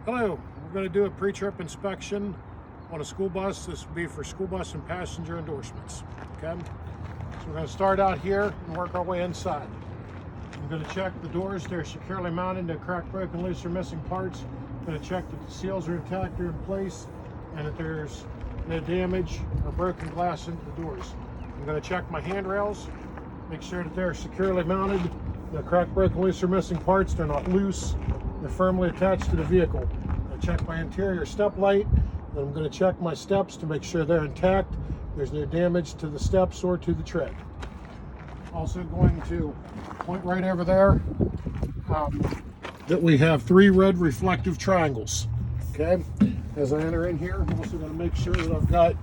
Hello, we're going to do a pre-trip inspection on a school bus. This will be for school bus and passenger endorsements. Okay, so we're going to start out here and work our way inside. I'm going to check the doors. They're securely mounted, no cracked, broken, loose, or missing parts. I'm going to check that the seals are intact or in place and that there's no damage or broken glass into the doors. I'm going to check my handrails, make sure that they're securely mounted, no cracked, broken, loose, or missing parts. They're not loose. They're firmly attached to the vehicle. I check my interior step light, and I'm going to check my steps to make sure they're intact. There's no damage to the steps or to the tread. Also going to point right over there that we have 3 red reflective triangles. Okay, as I enter in here, I'm also going to make sure that I've got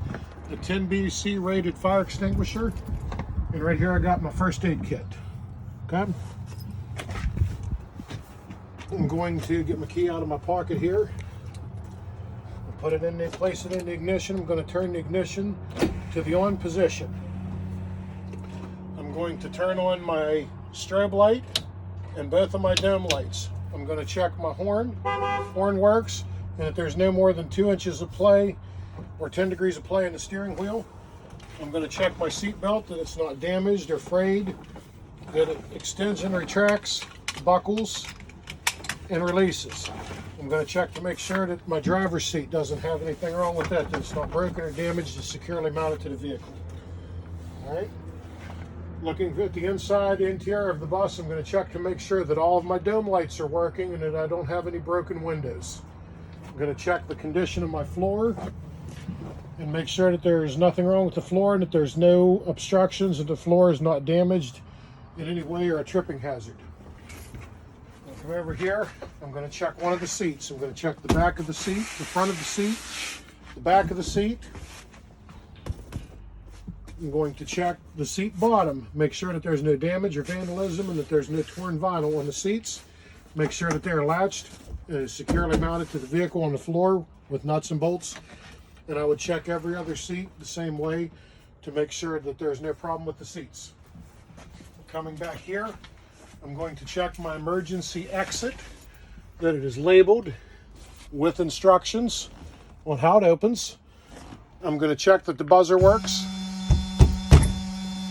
a 10 BC rated fire extinguisher, and right here I got my first aid kit. Okay. I'm going to get my key out of my pocket here, put it in there, place it in the ignition. I'm going to turn the ignition to the on position. I'm going to turn on my strobe light and both of my dome lights. I'm going to check my horn. Horn works, and if there's no more than 2 inches of play or 10 degrees of play in the steering wheel. I'm going to check my seat belt, that it's not damaged or frayed, that it extends and retracts, buckles, and releases. I'm going to check to make sure that my driver's seat doesn't have anything wrong with that it's not broken or damaged, it's securely mounted to the vehicle. All right. Looking at the interior of the bus, I'm going to check to make sure that all of my dome lights are working and that I don't have any broken windows. I'm going to check the condition of my floor and make sure that there's nothing wrong with the floor and that there's no obstructions and the floor is not damaged in any way or a tripping hazard. Come over here, I'm going to check one of the seats. I'm going to check the back of the seat, the front of the seat, the back of the seat. I'm going to check the seat bottom, make sure that there's no damage or vandalism and that there's no torn vinyl on the seats. Make sure that they're latched and securely mounted to the vehicle on the floor with nuts and bolts. And I would check every other seat the same way to make sure that there's no problem with the seats. Coming back here, I'm going to check my emergency exit, that it is labeled with instructions on how it opens. I'm going to check that the buzzer works,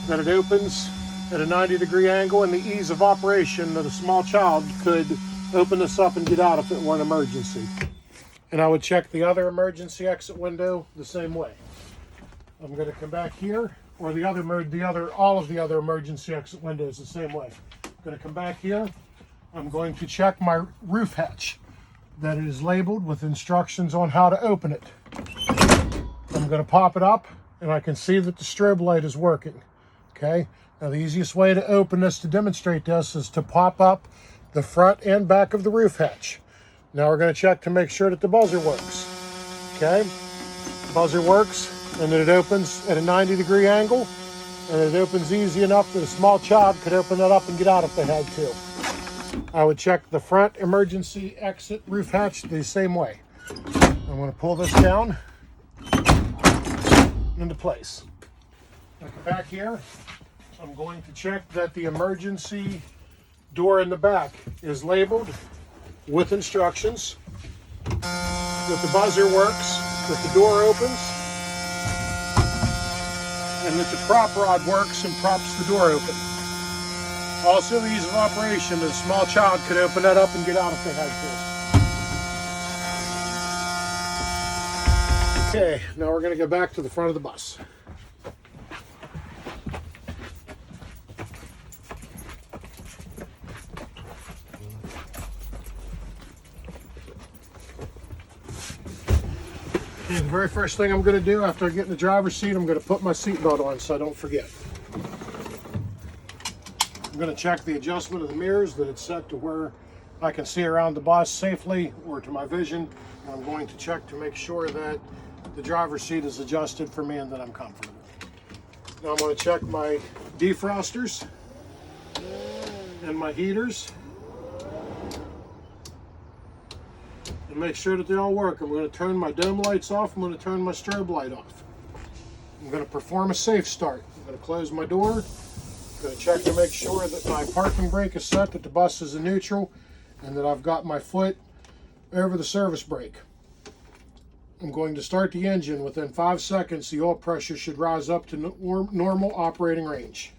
that it opens at a 90-degree angle and the ease of operation that a small child could open this up and get out if it were an emergency. And I would check the other emergency exit window the same way. I'm going to come back here, or all of the other emergency exit windows the same way. Going to come back here. I'm going to check my roof hatch, that it is labeled with instructions on how to open it. I'm going to pop it up and I can see that the strobe light is working. Okay, now the easiest way to open this, to demonstrate this, is to pop up the front and back of the roof hatch. Now we're going to check to make sure that the buzzer works. Okay, the buzzer works and that it opens at a 90-degree angle. And it opens easy enough that a small child could open it up and get out if they had to. I would check the front emergency exit roof hatch the same way. I'm going to pull this down into place. Now come back here. I'm going to check that the emergency door in the back is labeled with instructions, that the buzzer works, that the door opens, and that the prop rod works and props the door open. Also, the ease of operation, that a small child could open that up and get out if they had to. Okay, now we're going to go back to the front of the bus. Okay, the very first thing I'm going to do after I get in the driver's seat, I'm going to put my seatbelt on so I don't forget. I'm going to check the adjustment of the mirrors, that it's set to where I can see around the bus safely or to my vision. And I'm going to check to make sure that the driver's seat is adjusted for me and that I'm comfortable. Now I'm going to check my defrosters and my heaters and make sure that they all work. I'm going to turn my dome lights off. I'm going to turn my strobe light off. I'm going to perform a safe start. I'm going to close my door. I'm going to check to make sure that my parking brake is set, that the bus is in neutral, and that I've got my foot over the service brake. I'm going to start the engine. Within 5 seconds, the oil pressure should rise up to normal operating range.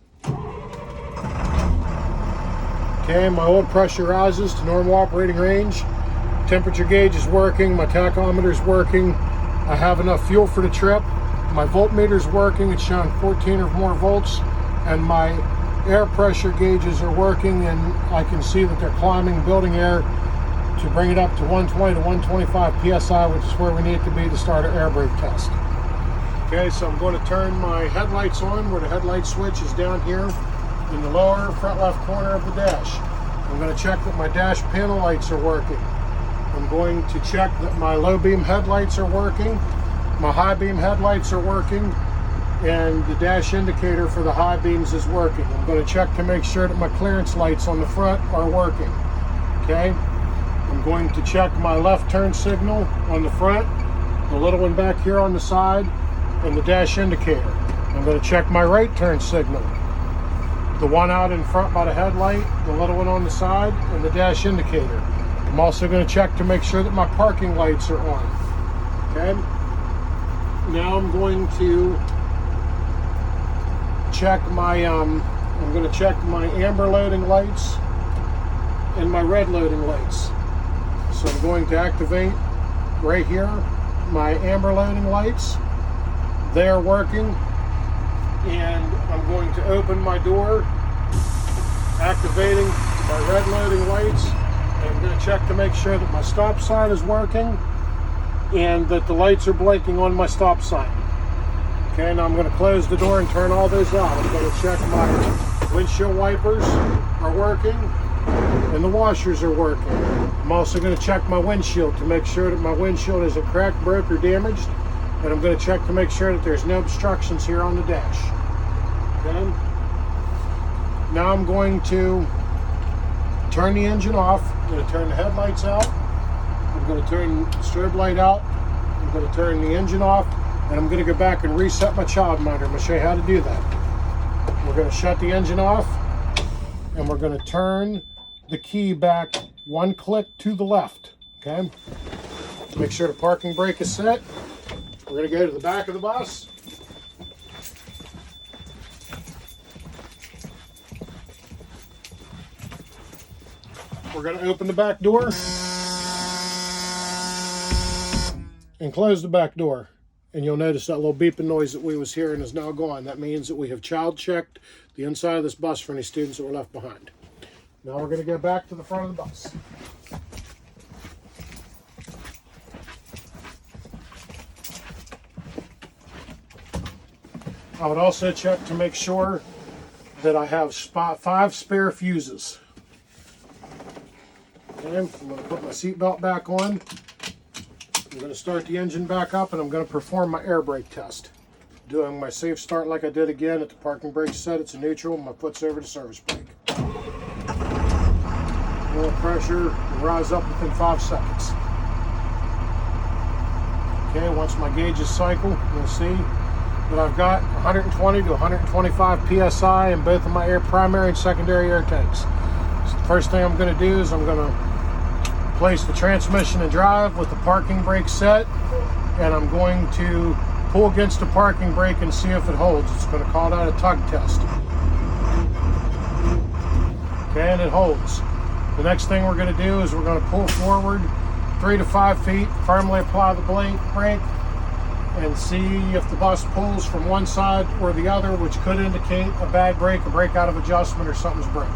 Okay, my oil pressure rises to normal operating range. Temperature gauge is working, my tachometer is working. I have enough fuel for the trip. My voltmeter is working, it's showing 14 or more volts, and my air pressure gauges are working, and I can see that they're climbing, building air to bring it up to 120 to 125 psi, which is where we need it to be to start our air brake test. Okay, so I'm going to turn my headlights on, where the headlight switch is down here in the lower front left corner of the dash. I'm going to check that my dash panel lights are working. I'm going to check that my low beam headlights are working, my high beam headlights are working, and the dash indicator for the high beams is working. I'm going to check to make sure that my clearance lights on the front are working. Okay, I'm going to check my left turn signal on the front, the little one back here on the side, and the dash indicator. I'm going to check my right turn signal, the one out in front by the headlight, the little one on the side, and the dash indicator. I'm also going to check to make sure that my parking lights are on. Okay. Now I'm going to check my amber loading lights and my red loading lights. So I'm going to activate right here my amber loading lights. They are working, and I'm going to open my door, activating my red loading lights. I'm going to check to make sure that my stop sign is working and that the lights are blinking on my stop sign. Okay, now I'm going to close the door and turn all those out. I'm going to check my windshield wipers are working and the washers are working. I'm also going to check my windshield to make sure that my windshield isn't cracked, broke, or damaged. And I'm going to check to make sure that there's no obstructions here on the dash. Okay. Now I'm going to turn the engine off. I'm going to turn the headlights out. I'm going to turn the strobe light out. I'm going to turn the engine off. And I'm going to go back and reset my child monitor. I'm going to show you how to do that. We're going to shut the engine off. And we're going to turn the key back one click to the left. Okay. Make sure the parking brake is set. We're going to go to the back of the bus. We're going to open the back door and close the back door. And you'll notice that little beeping noise that we was hearing is now gone. That means that we have child checked the inside of this bus for any students that were left behind. Now we're going to go back to the front of the bus. I would also check to make sure that I have 5 spare fuses. Okay, I'm going to put my seatbelt back on. I'm going to start the engine back up, and I'm going to perform my air brake test. Doing my safe start like I did again at the parking brake set. It's a neutral. My foot's over the service brake. Oil pressure will rise up within 5 seconds. Okay, once my gauges cycle, you'll see that I've got 120 to 125 psi in both of my primary and secondary air tanks. So the first thing I'm going to do is I'm going to place the transmission in drive with the parking brake set, and I'm going to pull against the parking brake and see if it holds. It's going to call that a tug test. Okay, and it holds. The next thing we're going to do is we're going to pull forward 3 to 5 feet, firmly apply the brake, and see if the bus pulls from one side or the other, which could indicate a bad brake, a brake out of adjustment, or something's broke.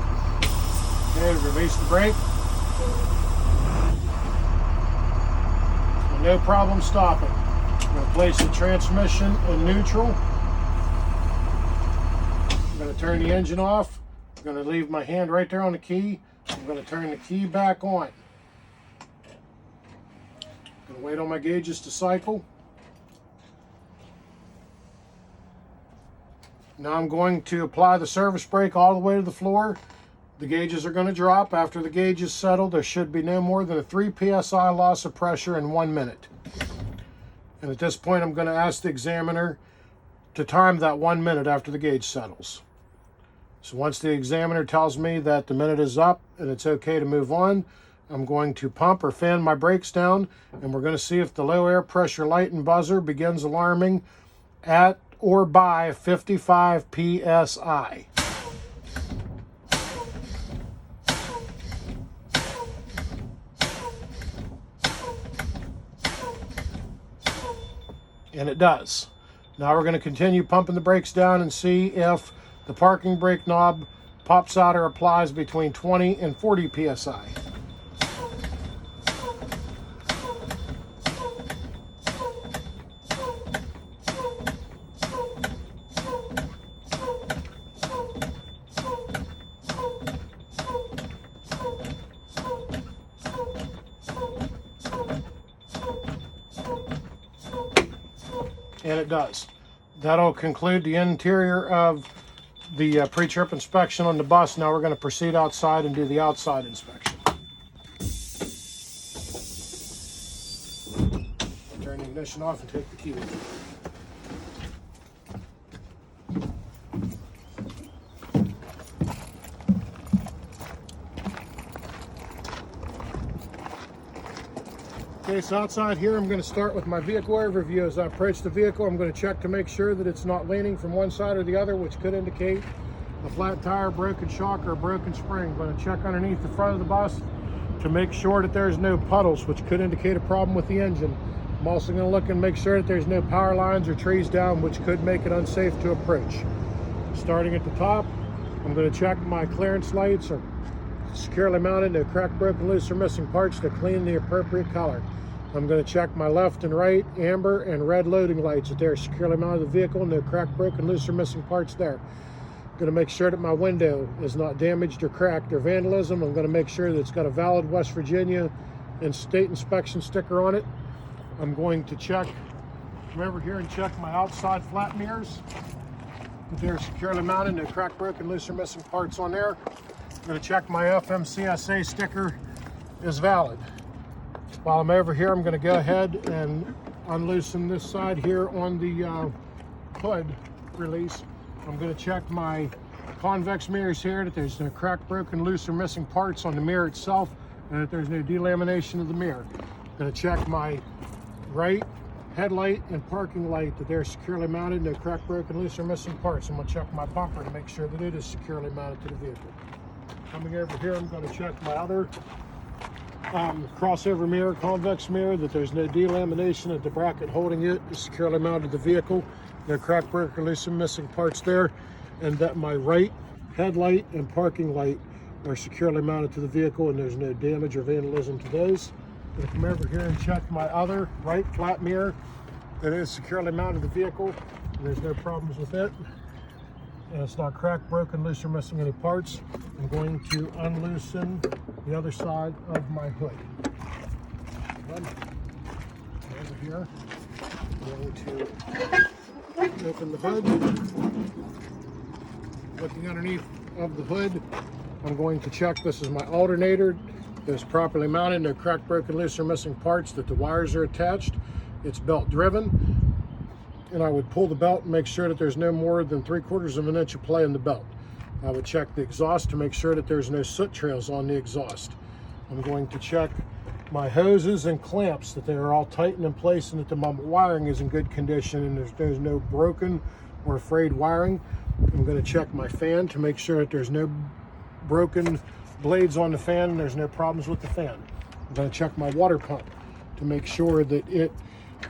Okay, release the brake. And no problem stopping. I'm going to place the transmission in neutral. I'm going to turn the engine off. I'm going to leave my hand right there on the key. I'm going to turn the key back on. I'm going to wait on my gauges to cycle. Now I'm going to apply the service brake all the way to the floor. The gauges are going to drop. After the gauges settle, there should be no more than a 3 psi loss of pressure in 1 minute. And at this point, I'm going to ask the examiner to time that 1 minute after the gauge settles. So once the examiner tells me that the minute is up and it's okay to move on, I'm going to pump or fan my brakes down, and we're going to see if the low air pressure light and buzzer begins alarming at or by 55 psi. And it does. Now we're going to continue pumping the brakes down and see if the parking brake knob pops out or applies between 20 and 40 psi. And it does. That'll conclude the interior of the pre-trip inspection on the bus. Now we're going to proceed outside and do the outside inspection. Turn the ignition off and take the key with you. Okay, so outside here, I'm going to start with my vehicle overview. As I approach the vehicle, I'm going to check to make sure that it's not leaning from one side or the other, which could indicate a flat tire, broken shock, or a broken spring. I'm going to check underneath the front of the bus to make sure that there's no puddles, which could indicate a problem with the engine. I'm also going to look and make sure that there's no power lines or trees down, which could make it unsafe to approach. Starting at the top, I'm going to check my clearance lights are securely mounted, no cracked, broken, loose, or missing parts to clean the appropriate color. I'm going to check my left and right amber and red loading lights that they're securely mounted to the vehicle, no cracked, broken, loose, or missing parts there. I'm going to make sure that my window is not damaged or cracked or vandalism. I'm going to make sure that it's got a valid West Virginia and state inspection sticker on it. I'm going to come over here and check my outside flat mirrors. They're securely mounted, no cracked, broken, loose, or missing parts on there. I'm going to check my FMCSA sticker is valid. While I'm over here, I'm going to go ahead and unloosen this side here on the hood release. I'm going to check my convex mirrors here, that there's no cracked, broken, loose, or missing parts on the mirror itself, and that there's no delamination of the mirror. I'm going to check my right headlight and parking light, that they're securely mounted, no cracked, broken, loose, or missing parts. I'm going to check my bumper to make sure that it is securely mounted to the vehicle. Coming over here, I'm going to check my other crossover mirror, convex mirror, that there's no delamination, that the bracket holding it is securely mounted to the vehicle, no cracked, broken, loose, or missing parts there, and that my right headlight and parking light are securely mounted to the vehicle and there's no damage or vandalism to those. I'm going to come over here and check my other right flat mirror that is securely mounted to the vehicle and there's no problems with it. And it's not cracked, broken, loose, or missing any parts. I'm going to unloosen the other side of my hood. Over here, I'm going to open the hood. Looking underneath of the hood, I'm going to check, this is my alternator. It's properly mounted, no cracked, broken, loose, or missing parts, that the wires are attached. It's belt driven. And I would pull the belt and make sure that there's no more than 3/4 of an inch of play in the belt. I would check the exhaust to make sure that there's no soot trails on the exhaust. I'm going to check my hoses and clamps, that they are all tightened in place and that the wiring is in good condition and there's no broken or frayed wiring. I'm going to check my fan to make sure that there's no broken blades on the fan and there's no problems with the fan. I'm going to check my water pump to make sure that it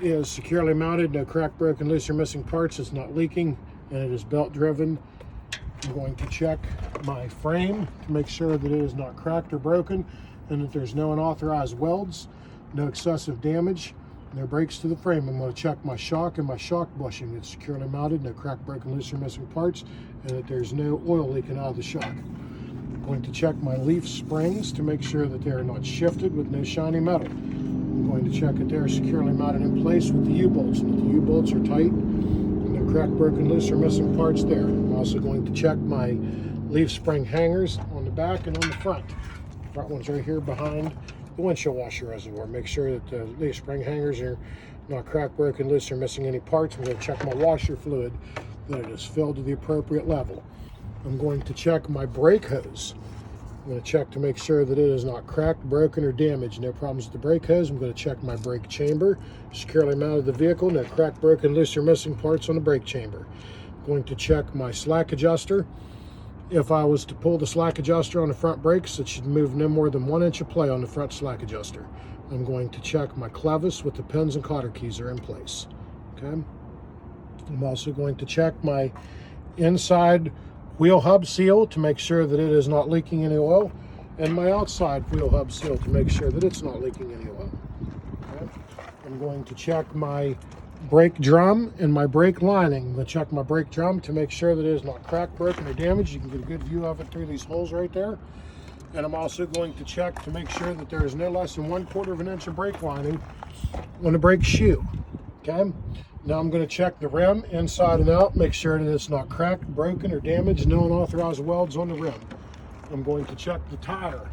is securely mounted, no cracked, broken, loose, or missing parts, it's not leaking, and it is belt driven. I'm going to check my frame to make sure that it is not cracked or broken and that there's no unauthorized welds, no excessive damage, no breaks to the frame. I'm going to check my shock and my shock bushing. It's securely mounted, no cracked, broken, loose, or missing parts, and that there's no oil leaking out of the shock. I'm going to check my leaf springs to make sure that they are not shifted with no shiny metal. I'm going to check that they're securely mounted in place with the U-bolts, and that the U-bolts are tight, no cracked, broken, loose, or missing parts there. I'm also going to check my leaf spring hangers on the back and on the front. The front one's right here behind the windshield washer reservoir. Make sure that the leaf spring hangers are not cracked, broken, loose, or missing any parts. I'm going to check my washer fluid, that it is filled to the appropriate level. I'm going to check my brake hose I'm going to check to make sure that it is not cracked, broken, or damaged. No problems with the brake hose. I'm going to check my brake chamber. Securely mounted the vehicle. No cracked, broken, loose, or missing parts on the brake chamber. I'm going to check my slack adjuster. If I was to pull the slack adjuster on the front brakes, it should move no more than 1 inch of play on the front slack adjuster. I'm going to check my clevis with the pins and cotter keys are in place. Okay. I'm also going to check my inside wheel hub seal to make sure that it is not leaking any oil, and my outside wheel hub seal to make sure that it's not leaking any oil. Okay. I'm going to check my brake drum and my brake lining. I'm going to check my brake drum to make sure that it is not cracked, broken, or damaged. You can get a good view of it through these holes right there. And I'm also going to check to make sure that there is no less than 1/4 of an inch of brake lining on the brake shoe. Okay. Now I'm going to check the rim inside and out, make sure that it's not cracked, broken, or damaged, no unauthorized welds on the rim. I'm going to check the tire,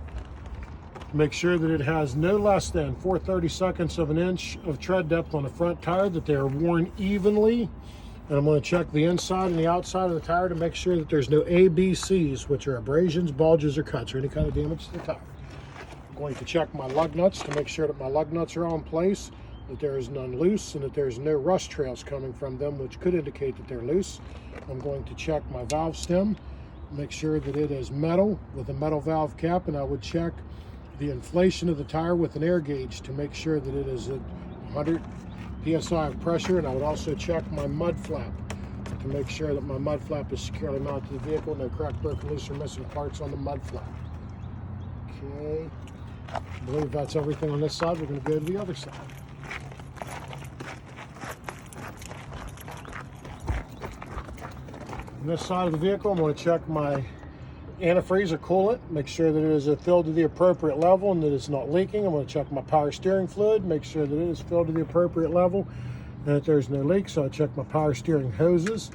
make sure that it has no less than 4/32 of an inch of tread depth on the front tire, that they are worn evenly. And I'm going to check the inside and the outside of the tire to make sure that there's no ABCs, which are abrasions, bulges, or cuts, or any kind of damage to the tire. I'm going to check my lug nuts to make sure that my lug nuts are all in place, that there is none loose, and that there's no rust trails coming from them, which could indicate that they're loose. I'm going to check my valve stem, make sure that it is metal with a metal valve cap, and I would check the inflation of the tire with an air gauge to make sure that it is at 100 psi of pressure. And I would also check my mud flap to make sure that my mud flap is securely mounted to the vehicle, no cracked, broken, loose, or missing parts on the mud flap. Okay, I believe that's everything on this side. We're going to go to the other side. On this side of the vehicle, I'm going to check my antifreeze or coolant, make sure that it is filled to the appropriate level and that it's not leaking. I'm going to check my power steering fluid, make sure that it is filled to the appropriate level and that there's no leaks. So I check my power steering hoses,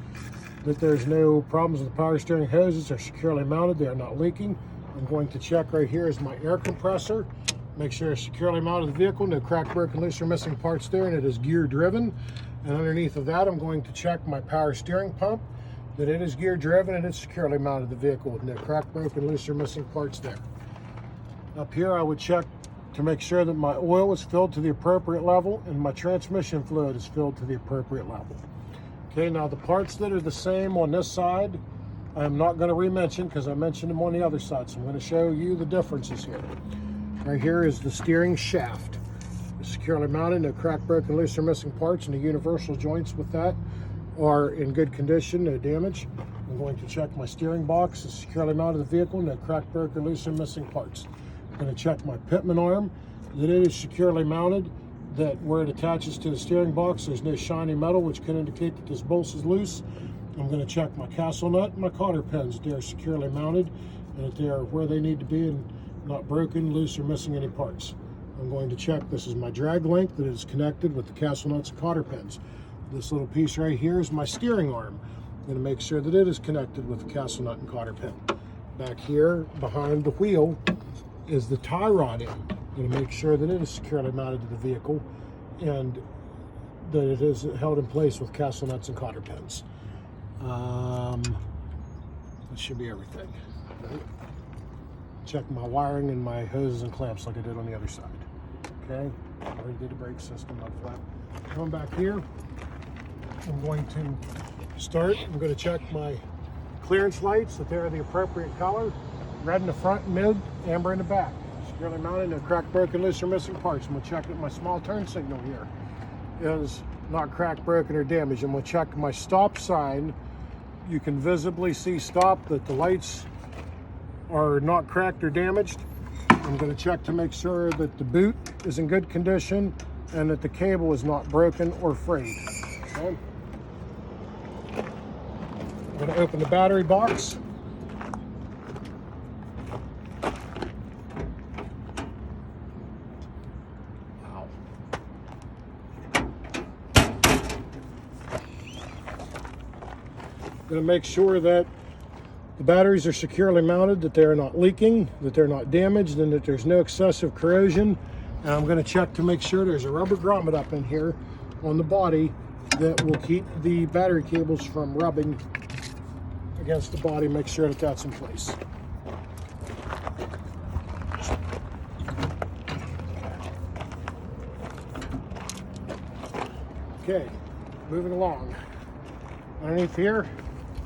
that there's no problems with the power steering hoses. They're securely mounted, they are not leaking. I'm going to check right here is my air compressor, make sure it's securely mounted to the vehicle, no cracked, broken, loose, or missing parts there, and it is gear driven. And underneath of that, I'm going to check my power steering pump, that it is gear driven and it's securely mounted to the vehicle with no cracked, broken, loose, or missing parts there. Up here, I would check to make sure that my oil is filled to the appropriate level and my transmission fluid is filled to the appropriate level. Okay, now the parts that are the same on this side, I'm not going to re-mention because I mentioned them on the other side. So I'm going to show you the differences here. Right here is the steering shaft. It's securely mounted, no cracked, broken, loose, or missing parts, and the universal joints with that are in good condition, no damage. I'm going to check my steering box. It's securely mounted to the vehicle, no cracked, broken, loose, or missing parts. I'm going to check my pitman arm, that it is securely mounted, that where it attaches to the steering box, there's no shiny metal, which can indicate that this bolt is loose. I'm going to check my castle nut and my cotter pins. They are securely mounted and that they are where they need to be and not broken, loose, or missing any parts. I'm going to check, this is my drag link, that is connected with the castle nuts and cotter pins. This little piece right here is my steering arm. I'm going to make sure that it is connected with the castle nut and cotter pin. Back here behind the wheel is the tie rod end. I'm going to make sure that it is securely mounted to the vehicle and that it is held in place with castle nuts and cotter pins. That should be everything. Right? Check my wiring and my hoses and clamps like I did on the other side. Okay, already did the brake system, mud flap. Coming back here, I'm going to start. I'm going to check my clearance lights, that they're the appropriate color. Red in the front and mid, amber in the back. Securely mounted, no cracked, broken, loose, or missing parts. I'm going to check that my small turn signal here is not cracked, broken, or damaged. I'm going to check my stop sign. You can visibly see stop, that the lights are not cracked or damaged. I'm going to check to make sure that the boot is in good condition and that the cable is not broken or frayed. Okay. I'm going to open the battery box. Wow. I'm going to make sure that the batteries are securely mounted, that they're not leaking, that they're not damaged, and that there's no excessive corrosion. And I'm going to check to make sure there's a rubber grommet up in here on the body that will keep the battery cables from rubbing against the body. Make sure that that's in place. Okay, moving along. Underneath here,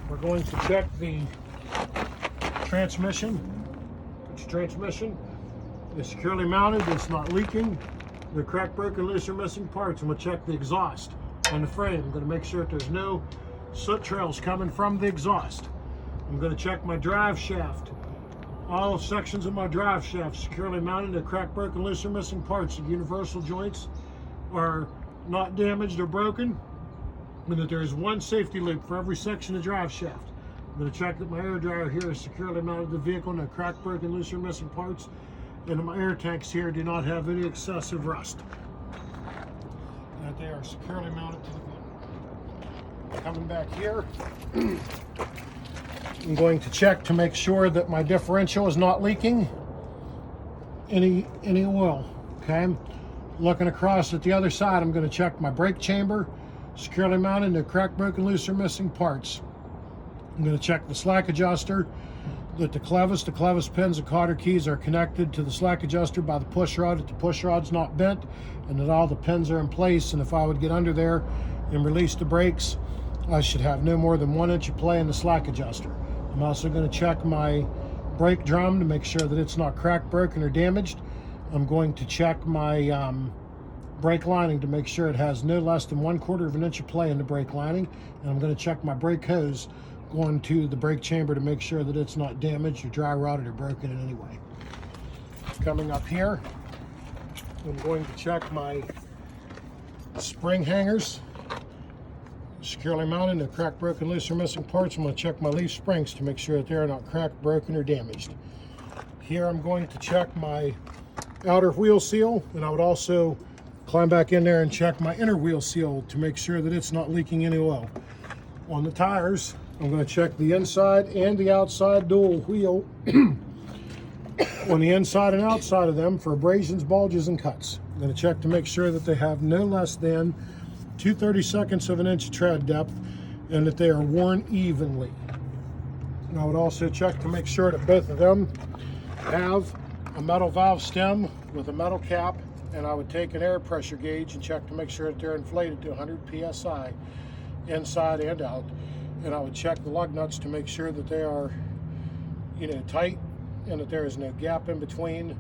we're going to check the transmission. It's transmission. It's securely mounted. It's not leaking. The cracked, broken, loose, or missing parts. I'm going to check the exhaust and the frame. I'm going to make sure that there's no soot trails coming from the exhaust. I'm going to check my drive shaft. All sections of my drive shaft securely mounted. The cracked, broken, loose, or missing parts. The universal joints are not damaged or broken, and that there is one safety loop for every section of drive shaft. I'm going to check that my air dryer here is securely mounted to the vehicle, no cracked, broken, loose, or missing parts, and my air tanks here do not have any excessive rust. That they are securely mounted to the vehicle. Coming back here, I'm going to check to make sure that my differential is not leaking any oil. Okay, looking across at the other side, I'm going to check my brake chamber, securely mounted, no cracked, broken, loose, or missing parts. I'm going to check the slack adjuster, that the clevis pins and cotter keys are connected to the slack adjuster by the push rod, that the push rod's not bent, and that all the pins are in place. And if I would get under there and release the brakes, I should have no more than 1 inch of play in the slack adjuster. I'm also going to check my brake drum to make sure that it's not cracked, broken, or damaged. I'm going to check my brake lining to make sure it has no less than 1/4 of an inch of play in the brake lining. And I'm going to check my brake hose going to the brake chamber to make sure that it's not damaged or dry rotted or broken in any way. Coming up here, I'm going to check my spring hangers. Securely mounted, no cracked, broken, loose, or missing parts. I'm going to check my leaf springs to make sure that they're not cracked, broken, or damaged. Here I'm going to check my outer wheel seal, and I would also climb back in there and check my inner wheel seal to make sure that it's not leaking any oil. On the tires, I'm going to check the inside and the outside dual wheel on the inside and outside of them for abrasions, bulges, and cuts. I'm going to check to make sure that they have no less than 2/32 of an inch tread depth and that they are worn evenly. And I would also check to make sure that both of them have a metal valve stem with a metal cap, and I would take an air pressure gauge and check to make sure that they're inflated to 100 psi inside and out. And I would check the lug nuts to make sure that they are, tight and that there is no gap in between,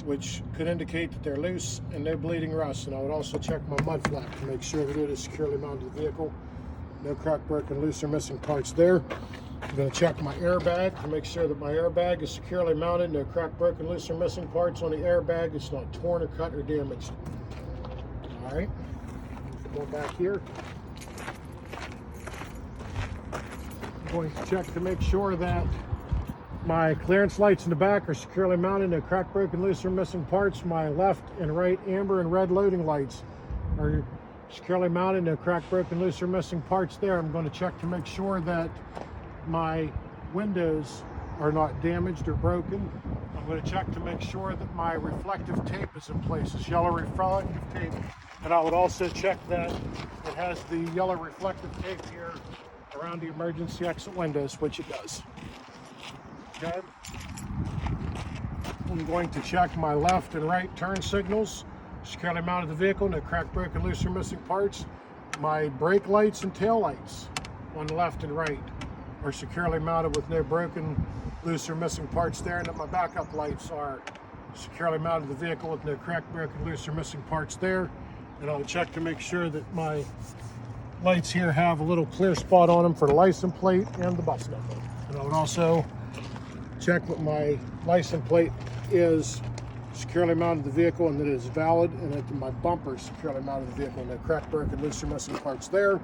which could indicate that they're loose, and no bleeding rust. And I would also check my mud flap to make sure that it is securely mounted to the vehicle. No cracked, broken, loose, or missing parts there. I'm going to check my airbag to make sure that my airbag is securely mounted. No cracked, broken, loose, or missing parts on the airbag. It's not torn or cut or damaged. All right, going back here. I'm going to check to make sure that my clearance lights in the back are securely mounted. No cracked, broken, loose, or missing parts. My left and right amber and red loading lights are securely mounted. No cracked, broken, loose, or missing parts there. I'm going to check to make sure that my windows are not damaged or broken. I'm going to check to make sure that my reflective tape is in place. It's yellow reflective tape. And I would also check that it has the yellow reflective tape here around the emergency exit windows, which it does. Okay. I'm going to check my left and right turn signals, securely mounted the vehicle, no cracked, broken, loose, or missing parts. My brake lights and tail lights on the left and right are securely mounted with no broken, loose, or missing parts there, and that my backup lights are securely mounted to the vehicle with no cracked, broken, loose, or missing parts there. And I'll check to make sure that my lights here have a little clear spot on them for the license plate and the bus number. And I would also check that my license plate is securely mounted to the vehicle and that it is valid, and that my bumper is securely mounted to the vehicle. No cracked, broken, loose, or missing parts there.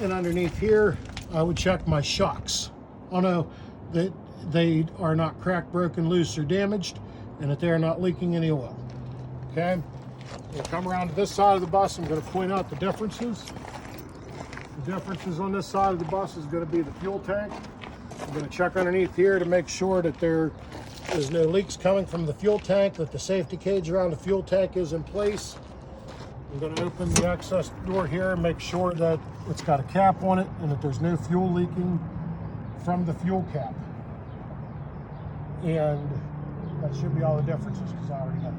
And underneath here, I would check my shocks. I know that they are not cracked, broken, loose, or damaged, and that they are not leaking any oil. Okay? We'll come around to this side of the bus. I'm going to point out the differences. The differences on this side of the bus is going to be the fuel tank. I'm going to check underneath here to make sure that there is no leaks coming from the fuel tank, that the safety cage around the fuel tank is in place. I'm going to open the access door here and make sure that it's got a cap on it and that there's no fuel leaking from the fuel cap. And that should be all the differences because I already got